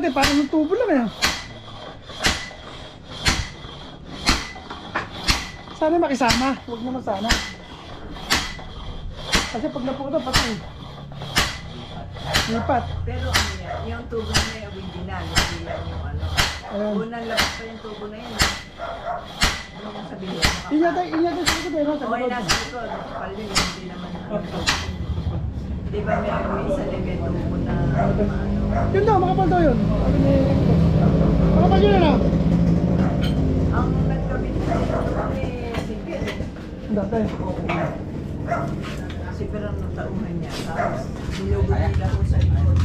natin, parang yung tubo lang eh. Sana makisama, huwag naman sana. Kasi pag naputo, patay. Lipat. Pero ano yan, yung tubo na yung original, hindi yan yung ano. Ayan. Unang labas pa yung tubo na yan. Ano yung sabihin? Inyatay sa likod eh, no? Sa Okay, likod. nasa likod. Palo yun, hindi naman. Di ba may isa level tubo na ano? Yun daw, makapal daw yun. Sabi ni makapal yun ano? Ang nagkabit sa ito ni Sipir. Dati. Sipir ang tauhan niya. Tapos, nilugod nila ko sa likod.